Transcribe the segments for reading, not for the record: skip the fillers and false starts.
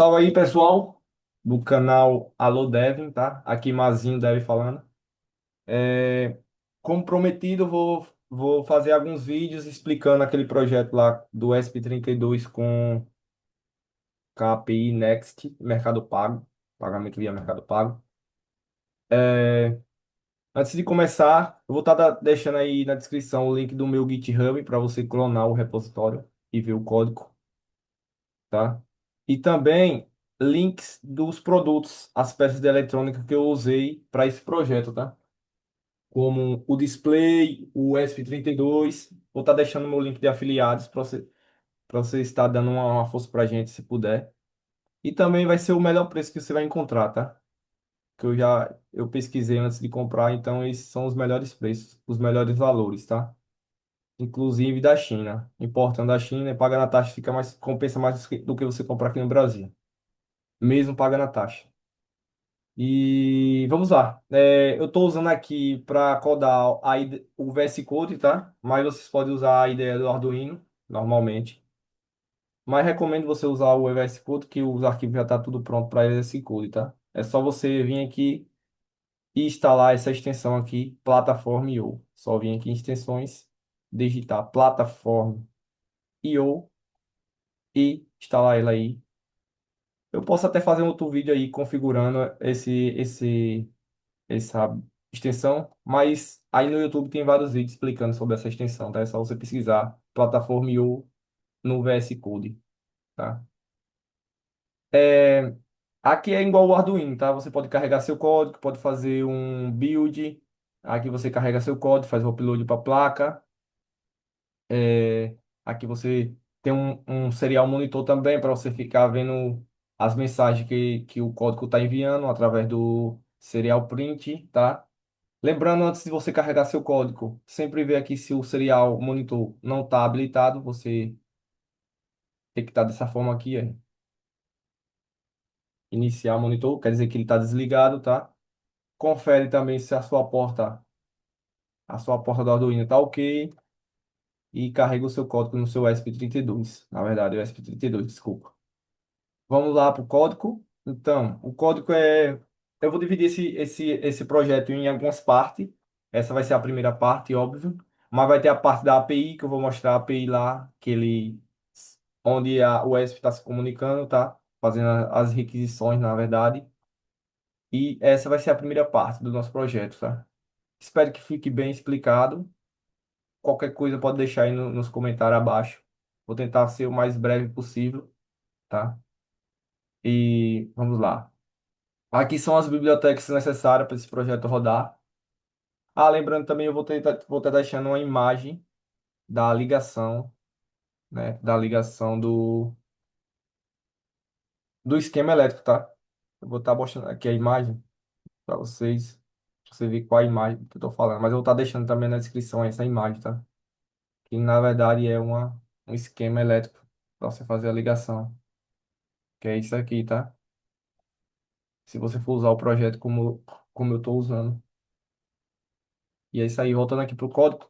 Salve aí, pessoal, do canal Alô Devin, tá? Aqui Mazinho Dev falando. É, Como prometido, vou fazer alguns vídeos explicando aquele projeto lá do ESP32 com a API Next, Mercado Pago, pagamento via Mercado Pago. É, Antes de começar, eu vou estar deixando aí na descrição o link do meu GitHub para você clonar o repositório e ver o código, tá? E também links dos produtos, as peças de eletrônica que eu usei para esse projeto, tá? Como o display, o ESP32. Vou estar deixando meu link de afiliados para você estar dando uma força para a gente, se puder. E também vai ser o melhor preço que você vai encontrar, tá? Que eu pesquisei antes de comprar, então esses são os melhores preços, os melhores valores, tá? Inclusive da China. Importando da China e paga na taxa fica mais, compensa mais do que você comprar aqui no Brasil, mesmo pagando a taxa. E vamos lá. Eu estou usando aqui para codar o VS Code, tá? Mas vocês podem usar a ideia do Arduino, normalmente. Mas recomendo você usar o VS Code, que os arquivos já estão tudo pronto para VS Code, tá? É só você vir aqui e instalar essa extensão aqui, Plataforma.io. Só vir aqui em extensões, digitar Plataforma.io e instalar ela aí. Eu posso até fazer um outro vídeo aí configurando essa extensão, mas aí no YouTube tem vários vídeos explicando sobre essa extensão, tá? É só você pesquisar plataforma IO no VS Code, tá? É, Aqui é igual o Arduino, tá? Você pode carregar seu código, pode fazer um build, aqui você carrega seu código, faz o upload para a placa, aqui você tem um serial monitor também para você ficar vendo as mensagens que o código está enviando através do serial print, tá? Lembrando, antes de você carregar seu código, sempre ver aqui se o serial monitor não está habilitado. Você tem que estar dessa forma aqui, iniciar monitor, quer dizer que ele está desligado, tá? Confere também se a sua porta do Arduino está ok e carrega o seu código no seu ESP32. Na verdade, o ESP32, desculpa. Vamos lá para o código. Então, o código é. Eu vou dividir esse projeto em algumas partes. Essa vai ser a primeira parte, óbvio. Mas vai ter a parte da API, que eu vou mostrar a API lá, onde o ESP está se comunicando, tá? Fazendo as requisições, na verdade. E essa vai ser a primeira parte do nosso projeto, tá? Espero que fique bem explicado. Qualquer coisa pode deixar aí nos comentários abaixo. Vou tentar ser o mais breve possível, tá? E vamos lá. Aqui são as bibliotecas necessárias para esse projeto rodar. Ah, lembrando também, vou estar deixando uma imagem da ligação, né? Da ligação do esquema elétrico, tá? Eu vou estar mostrando aqui a imagem para vocês, pra você ver qual a imagem que eu estou falando. Mas eu vou estar deixando também na descrição essa imagem, tá? Que na verdade é um esquema elétrico para você fazer a ligação, que é isso aqui, tá? Se você for usar o projeto como eu estou usando. E é isso aí, voltando aqui para o código.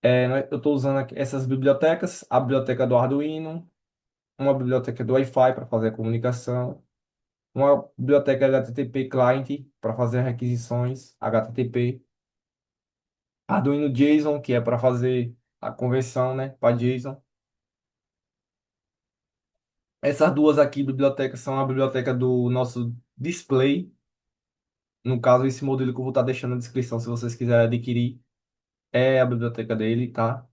Eu estou usando aqui essas bibliotecas, a biblioteca do Arduino, uma biblioteca do Wi-Fi para fazer a comunicação, uma biblioteca HTTP Client para fazer requisições HTTP, Arduino JSON, que é para fazer a conversão, né, para JSON. Essas duas aqui, bibliotecas, são a biblioteca do nosso display. No caso, esse modelo que eu vou estar deixando na descrição, se vocês quiserem adquirir, é a biblioteca dele, tá?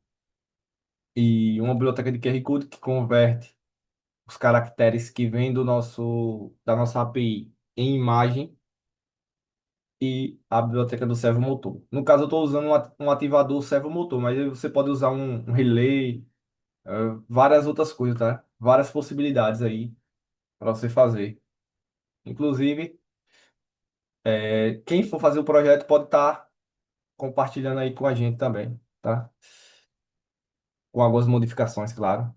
E uma biblioteca de QR Code que converte os caracteres que vêm da nossa API em imagem e a biblioteca do servomotor. No caso, eu estou usando um ativador servomotor, mas aí você pode usar um relay, várias outras coisas, tá? Várias possibilidades aí para você fazer. Inclusive, quem for fazer o projeto pode estar compartilhando aí com a gente também, tá? Com algumas modificações, claro.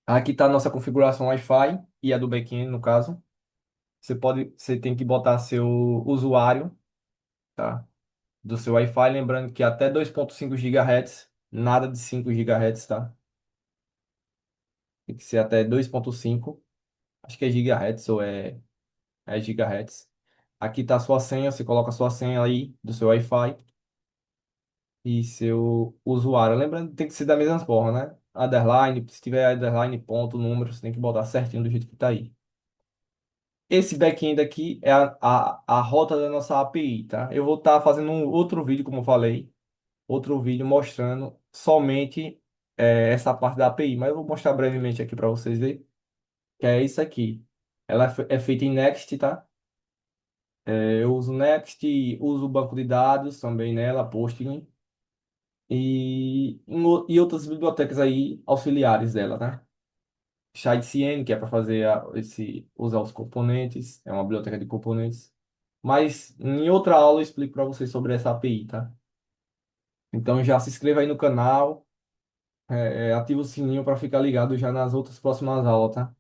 Aqui está a nossa configuração Wi-Fi e a do backend, no caso. Você tem que botar seu usuário, tá? Do seu Wi-Fi, lembrando que até 2,5 GHz, nada de 5 GHz, tá? Tem que ser até 2,5. Acho que é gigahertz ou é gigahertz. Aqui tá a sua senha, você coloca a sua senha aí do seu Wi-Fi e seu usuário. Lembrando, tem que ser da mesma forma, né? Underline, se tiver underline, ponto, número, você tem que botar certinho do jeito que tá aí. Esse back-end aqui é a rota da nossa API, tá? Eu vou estar fazendo um outro vídeo, como eu falei, outro vídeo mostrando somente essa parte da API, mas eu vou mostrar brevemente aqui para vocês verem, que é isso aqui. Ela é feita em Next, tá? Eu uso Next, uso o banco de dados também nela, Postgre, e outras bibliotecas aí auxiliares dela, né? ShadCN, que é para fazer usar os componentes, é uma biblioteca de componentes. Mas em outra aula eu explico para vocês sobre essa API, tá? Então já se inscreva aí no canal, ativa o sininho para ficar ligado já nas outras próximas aulas, tá?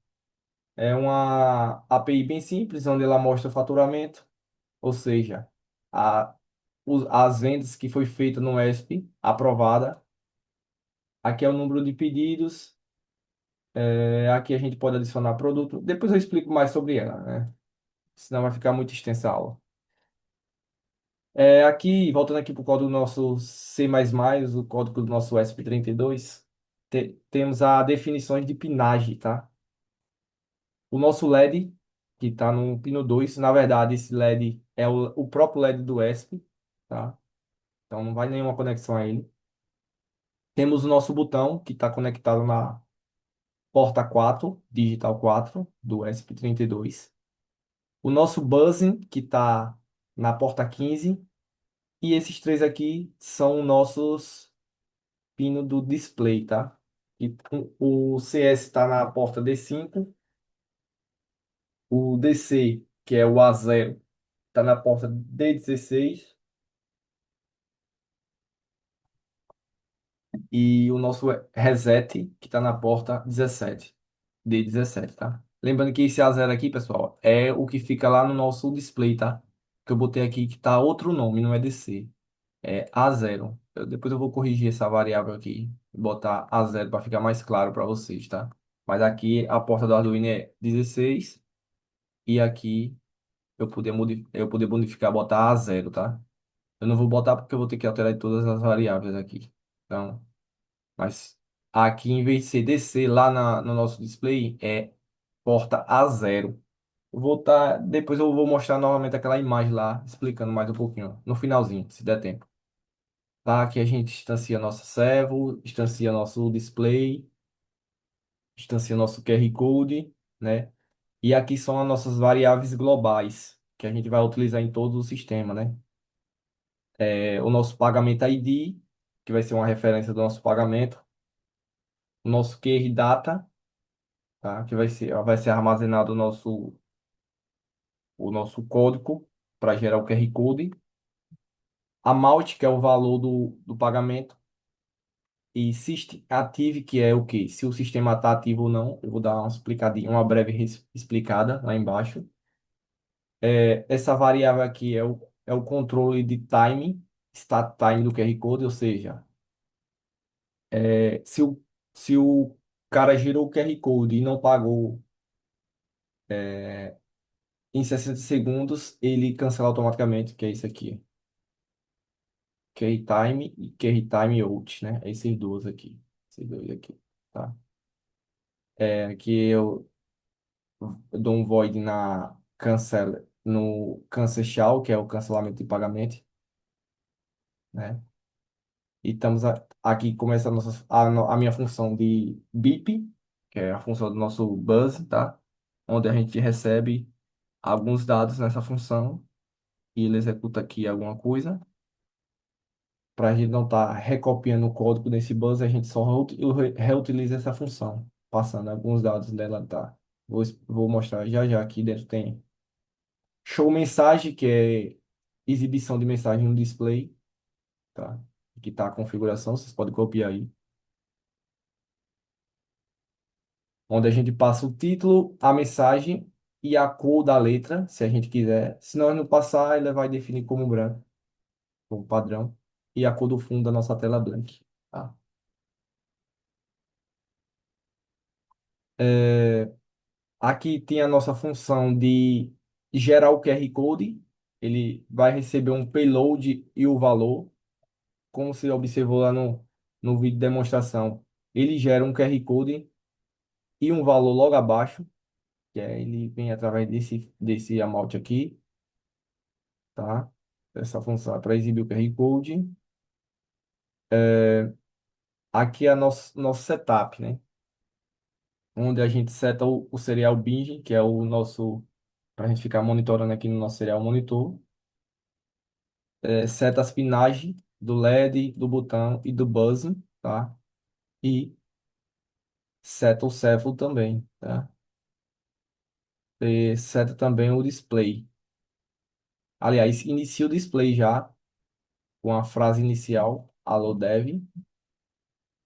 É uma API bem simples, onde ela mostra o faturamento, ou seja, a, as vendas que foi feita no ESP, aprovada. Aqui é o número de pedidos, aqui a gente pode adicionar produto. Depois eu explico mais sobre ela, né? Senão vai ficar muito extensa a aula. Aqui, voltando aqui para o código do nosso C++, o código do nosso ESP32, temos a definições de pinagem, tá? O nosso LED, que está no pino 2, na verdade, esse LED é o próprio LED do ESP, tá? Então não vai nenhuma conexão a ele. Temos o nosso botão, que está conectado na porta 4, digital 4, do ESP32. O nosso buzzing, que está na porta 15. E esses três aqui são nossos pinos do display, tá? E o CS está na porta D5, o DC, que é o A0, está na porta D16 e o nosso reset, que está na porta 17, D17, tá? Lembrando que esse A0 aqui, pessoal, é o que fica lá no nosso display, tá? Que eu botei aqui que tá outro nome, não é DC. É A0. Depois eu vou corrigir essa variável aqui, botar A0 para ficar mais claro para vocês, tá? Mas aqui a porta do Arduino é 16 e aqui eu poder modificar, botar A0, tá? Eu não vou botar porque eu vou ter que alterar todas as variáveis aqui. Então, mas aqui em vez de ser DC lá no nosso display é porta A0. Depois eu vou mostrar novamente aquela imagem lá, explicando mais um pouquinho, no finalzinho, se der tempo. Tá? Aqui a gente instancia nosso servo, instancia nosso display, instancia nosso QR Code, né? E aqui são as nossas variáveis globais, que a gente vai utilizar em todo o sistema, né? O nosso pagamento ID, que vai ser uma referência do nosso pagamento, o nosso QR Data, tá? Que vai ser armazenado o nosso código para gerar o QR Code, a Malt, que é o valor do pagamento, e System Active, que é o quê? Se o sistema está ativo ou não. Eu vou dar uma explicadinha, uma breve explicada lá embaixo. Essa variável aqui é o controle de time, start time do QR Code, ou seja, se o cara girou o QR Code e não pagou em 60 segundos, ele cancela automaticamente, que é isso aqui. QR time e QR time out, né? É esses dois aqui. Esses dois aqui, tá? Aqui eu dou um void no cancel shall, que é o cancelamento de pagamento, né? E estamos aqui começa a minha função de beep, que é a função do nosso buzz, tá? Onde a gente recebe alguns dados nessa função e ele executa aqui alguma coisa. Para a gente não estar recopiando o código desse buzz, a gente só reutiliza essa função, passando alguns dados dela, tá? Vou mostrar já já aqui dentro tem show mensagem, que é exibição de mensagem no display, tá? Aqui está a configuração, vocês podem copiar aí. Onde a gente passa o título, a mensagem e a cor da letra, se a gente quiser. Se nós não passar, ele vai definir como branco, como padrão, e a cor do fundo da nossa tela blank, tá? Aqui tem a nossa função de gerar o QR Code. Ele vai receber um payload e o valor. Como você observou lá no vídeo de demonstração, ele gera um QR Code e um valor logo abaixo, ele vem através desse amount aqui, tá? Essa função é para exibir o QR Code. Aqui é nosso setup, né? Onde a gente seta o serial binge, que é o nosso, para a gente ficar monitorando aqui no nosso serial monitor. Seta as pinagens do LED, do botão e do buzzing, tá? E seta o ceffo também, tá? E seta também o display. Aliás, inicia o display já com a frase inicial, Alô Dev,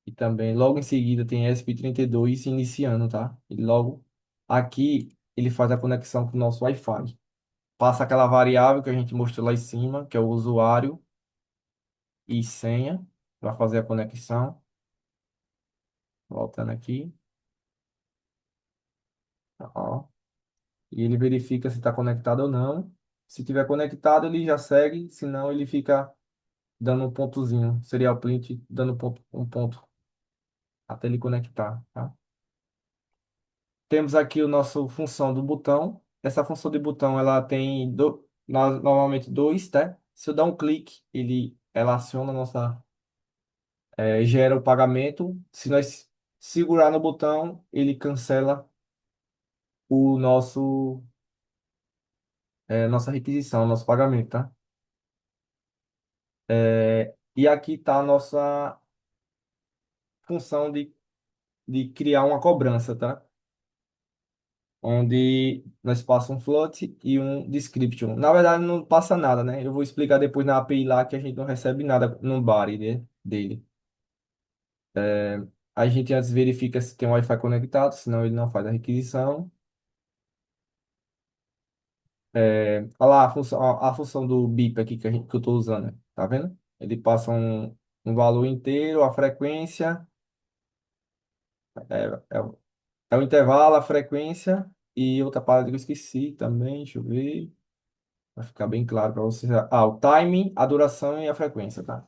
e também logo em seguida tem ESP32 iniciando, tá? E logo aqui ele faz a conexão com o nosso Wi-Fi. Passa aquela variável que a gente mostrou lá em cima, que é o usuário e senha, para fazer a conexão. Voltando aqui, ó. E ele verifica se está conectado ou não. Se tiver conectado, ele já segue, senão ele fica dando um pontozinho, serial print, dando um ponto até ele conectar, tá? Temos aqui o nosso função do botão. Essa função de botão, ela tem normalmente dois, tá? Se eu dar um clique, ela aciona a nossa, gera o pagamento. Se nós segurar no botão, ele cancela o nossa requisição, nosso pagamento, tá? E aqui está a nossa função de criar uma cobrança, tá? Onde nós passamos um float e um description. Na verdade, não passa nada, né? Eu vou explicar depois na API lá que a gente não recebe nada no body dele. A gente antes verifica se tem Wi-Fi conectado, senão ele não faz a requisição. Olha lá a função do BIP aqui que eu estou usando, né? Tá vendo? Ele passa um valor inteiro, a frequência, é, é, o é o intervalo, a frequência e outra parada que eu esqueci também, deixa eu ver. Vai ficar bem claro para vocês. Ah, o timing, a duração e a frequência, tá?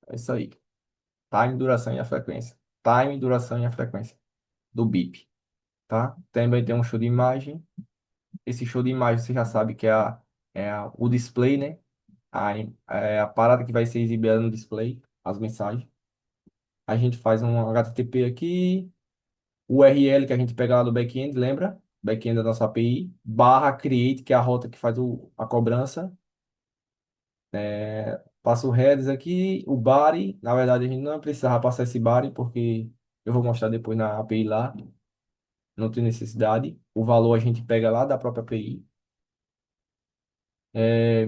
É isso aí. Time, duração e a frequência. Time, duração e a frequência do BIP, tá? Também tem um show de imagem. Esse show de imagem você já sabe que o display, né? É a parada que vai ser exibida no display, as mensagens. A gente faz um HTTP aqui, o URL que a gente pega lá do back-end, lembra? Back-end da nossa API, barra create, que é a rota que faz a cobrança. Passa o headers aqui, o body. Na verdade, a gente não precisava passar esse body, porque eu vou mostrar depois na API lá. Não tem necessidade. O valor a gente pega lá da própria API. É,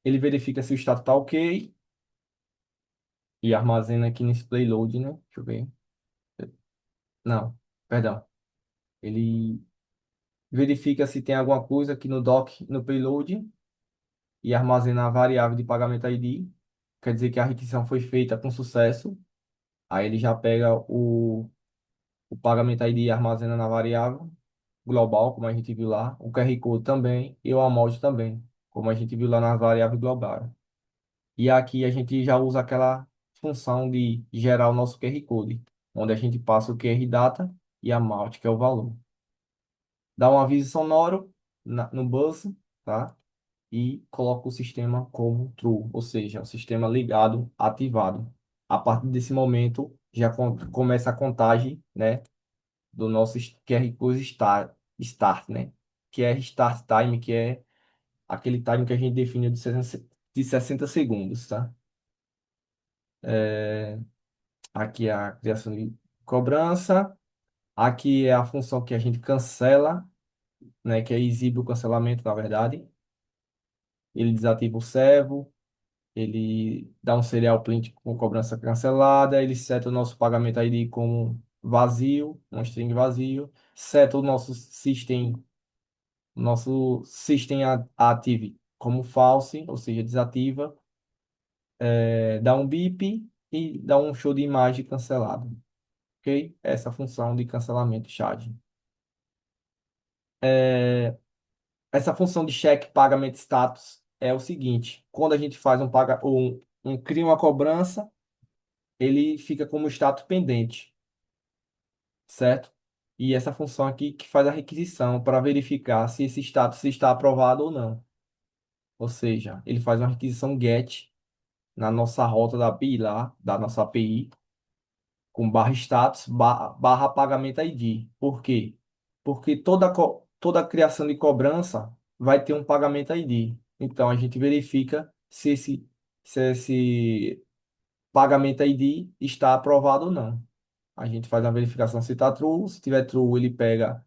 ele verifica se o status está ok e armazena aqui nesse payload, né? Deixa eu ver. Não, perdão. Ele verifica se tem alguma coisa aqui no doc, no payload e armazena a variável de pagamento ID. Quer dizer que a requisição foi feita com sucesso. Aí ele já pega o pagamento ID armazena na variável global, como a gente viu lá, o QR Code também e o amount também, como a gente viu lá na variável global. E aqui a gente já usa aquela função de gerar o nosso QR Code, onde a gente passa o QR data e amount, que é o valor. Dá um aviso sonoro no bus, tá? E coloca o sistema como true, ou seja, o sistema ligado, ativado. A partir desse momento, já começa a contagem, né? Do nosso QR Code start, né? Que é start time, que é aquele time que a gente definiu de 60 segundos, tá? Aqui é a criação de cobrança. Aqui é a função que a gente cancela, né? Que é exibe o cancelamento, na verdade. Ele desativa o servo, ele dá um serial print com cobrança cancelada, ele seta o nosso pagamento ID como vazio, um string vazio, seta o nosso system active como false, ou seja, desativa, dá um beep e dá um show de imagem cancelado. ok? Essa função de cancelamento charge. É, essa função de cheque pagamento status é o seguinte: quando a gente faz cria uma cobrança, ele fica como status pendente, certo? E essa função aqui que faz a requisição para verificar se esse status está aprovado ou não. Ou seja, ele faz uma requisição GET na nossa rota da API lá, da nossa API, com barra status, barra pagamento ID. Por quê? Porque toda criação de cobrança vai ter um pagamento ID. Então a gente verifica se esse pagamento ID está aprovado ou não. A gente faz a verificação se está true. Se tiver true, ele pega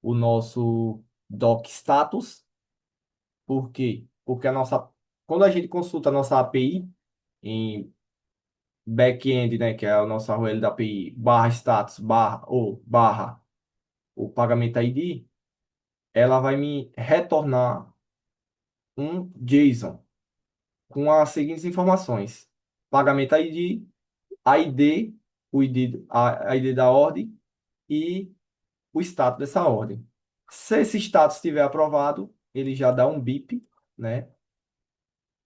o nosso doc status. Por quê? Porque quando a gente consulta a nossa API em back-end, né, que é a nossa URL da API, barra status, barra o pagamento ID, ela vai me retornar um JSON com as seguintes informações: pagamento ID, ID, a ID da ordem e o status dessa ordem. Se esse status estiver aprovado, ele já dá um bip, né,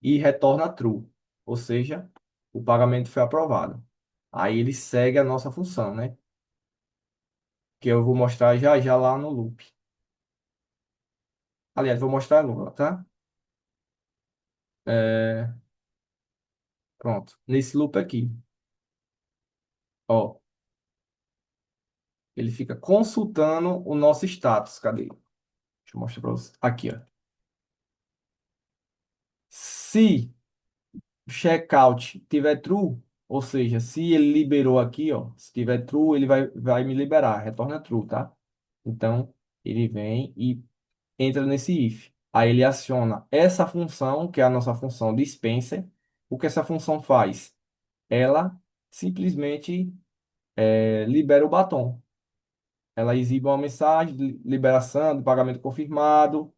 e retorna true, ou seja, o pagamento foi aprovado. Aí ele segue a nossa função, né, que eu vou mostrar já já lá no loop. Aliás, vou mostrar agora, tá? É, pronto. Nesse loop aqui, ó, ele fica consultando o nosso status. Cadê? Deixa eu mostrar para você. Aqui, ó. Se o checkout tiver true, ou seja, se ele liberou aqui, ó, se tiver true, ele vai me liberar, retorna true, tá? Então, ele vem e entra nesse if. Aí ele aciona essa função, que é a nossa função dispenser. O que essa função faz? Ela simplesmente libera o batom. Ela exibe uma mensagem de liberação, de pagamento confirmado,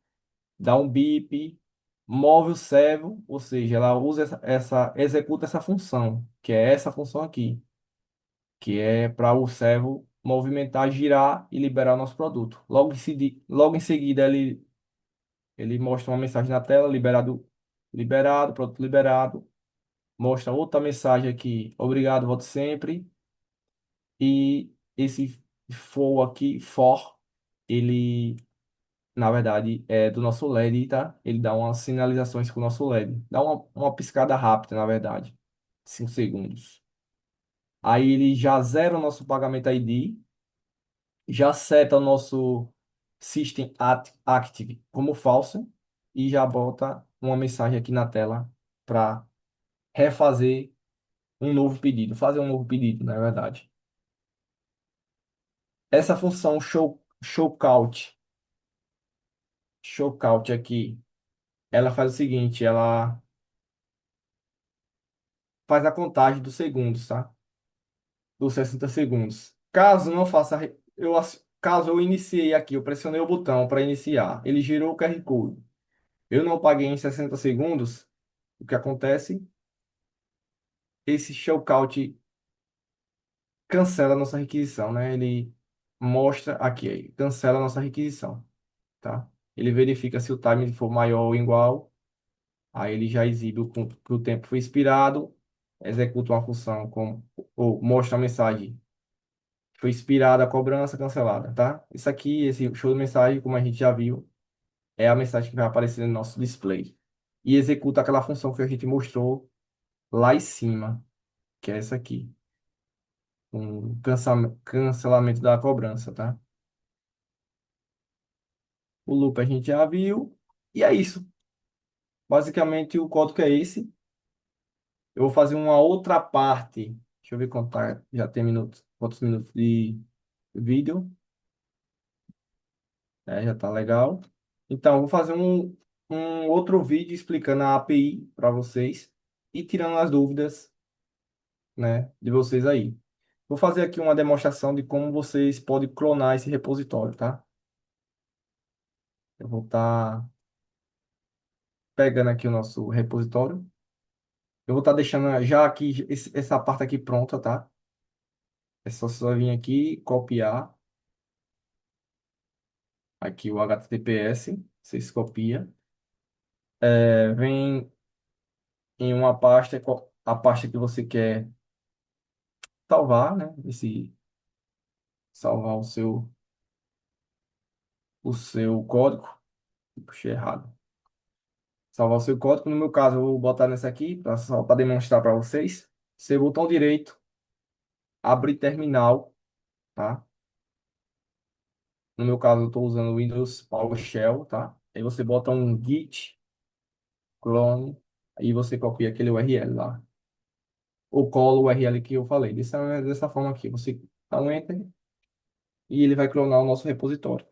dá um bip, move o servo, ou seja, ela usa executa essa função, que é essa função aqui, que é para o servo movimentar, girar e liberar o nosso produto. Logo em seguida, ele mostra uma mensagem na tela, liberado, produto liberado. Mostra outra mensagem aqui, obrigado, volte sempre. E esse ele, na verdade, é do nosso LED, tá? Ele dá umas sinalizações com o nosso LED. Dá uma piscada rápida, na verdade. 5 segundos. Aí ele já zera o nosso pagamento ID, já seta o nosso Active como falso e já bota uma mensagem aqui na tela para refazer um novo pedido, fazer um novo pedido, na verdade. Essa função showcount aqui, ela faz o seguinte, ela faz a contagem dos segundos, tá? Dos 60 segundos. Caso não faça, caso eu iniciei aqui, eu pressionei o botão para iniciar, ele gerou o QR Code. Eu não paguei em 60 segundos, o que acontece? Esse showcount cancela a nossa requisição, né? Ele mostra aqui, aí, cancela a nossa requisição, tá? Ele verifica se o time for maior ou igual. Aí ele já exibe que o tempo foi expirado, executa uma função ou mostra a mensagem. Foi expirada a cobrança cancelada, tá? Isso aqui, esse show de mensagem, como a gente já viu, é a mensagem que vai aparecer no nosso display. E executa aquela função que a gente mostrou lá em cima, que é essa aqui, um cancelamento da cobrança, tá? O loop a gente já viu. E é isso. Basicamente, o código é esse. Eu vou fazer uma outra parte. Deixa eu ver quanto tá. Já tem minutos. Quantos minutos de vídeo? É, já tá legal. Então, eu vou fazer um outro vídeo explicando a API para vocês e tirando as dúvidas, né, de vocês aí. Vou fazer aqui uma demonstração de como vocês podem clonar esse repositório, tá? Eu vou estar pegando aqui o nosso repositório. Eu vou estar deixando já aqui essa parte aqui pronta, tá? É só vir aqui, copiar aqui o HTTPS, vocês copia, vem em uma pasta, a pasta que você quer salvar, né? Esse, salvar o seu código. Puxei errado. Salvar o seu código. No meu caso, eu vou botar nessa aqui, só para demonstrar para vocês. Seu botão direito, abrir terminal, tá? No meu caso, eu estou usando o Windows PowerShell, tá? Aí você bota um git clone, aí você copia aquele URL lá. Ou cola o URL que eu falei. Dessa forma aqui, você dá um Enter e ele vai clonar o nosso repositório.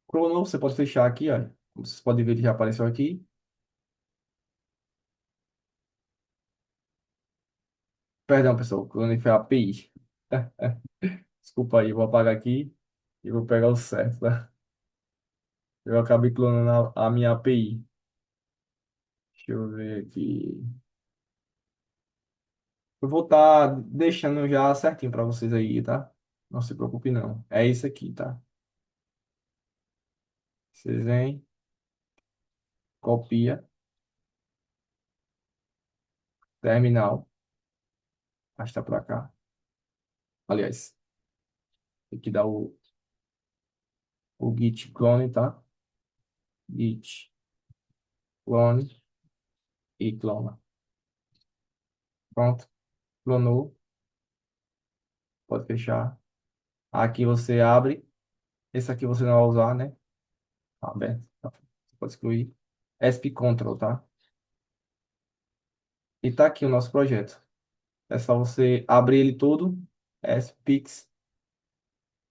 Clonou, você pode fechar aqui, ó. Como vocês podem ver, ele já apareceu aqui. Perdão, pessoal, clonei foi a API. Desculpa aí, eu vou apagar aqui e vou pegar o certo, tá? Eu acabei clonando a minha API. Deixa eu ver aqui. Eu vou estar deixando já certinho para vocês aí, tá? Não se preocupe, não. É isso aqui, tá? Vocês vêm, copia, terminal, arrasta para cá. Aliás, tem que dar o git clone, tá? Git clone e clona. Pronto, clonou, pode fechar. Aqui você abre. Esse aqui você não vai usar, né? Tá aberto. Tá. Você pode excluir. ESP Control, tá? E tá aqui o nosso projeto. É só você abrir ele todo. ESPix.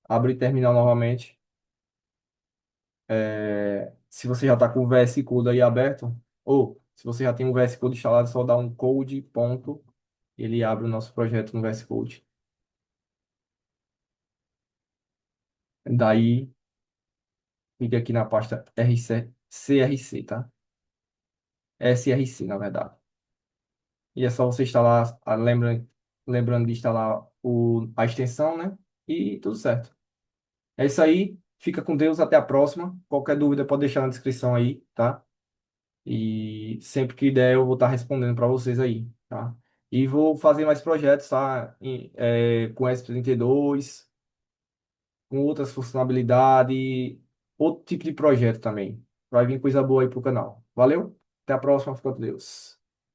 Abre terminal novamente. Se você já está com o VS Code aí aberto, ou se você já tem o VS Code instalado, é só dar um code ponto, ele abre o nosso projeto no VS Code. Daí, clica aqui na pasta CRC, tá? SRC, na verdade. E é só você instalar, lembrando de instalar a extensão, né? E tudo certo. É isso aí. Fica com Deus. Até a próxima. Qualquer dúvida pode deixar na descrição aí, tá? E sempre que der, eu vou estar respondendo para vocês aí, tá? E vou fazer mais projetos, tá? Com SP32, com outras funcionalidades, outro tipo de projeto também. Vai vir coisa boa aí pro canal. Valeu? Até a próxima. Fica com Deus.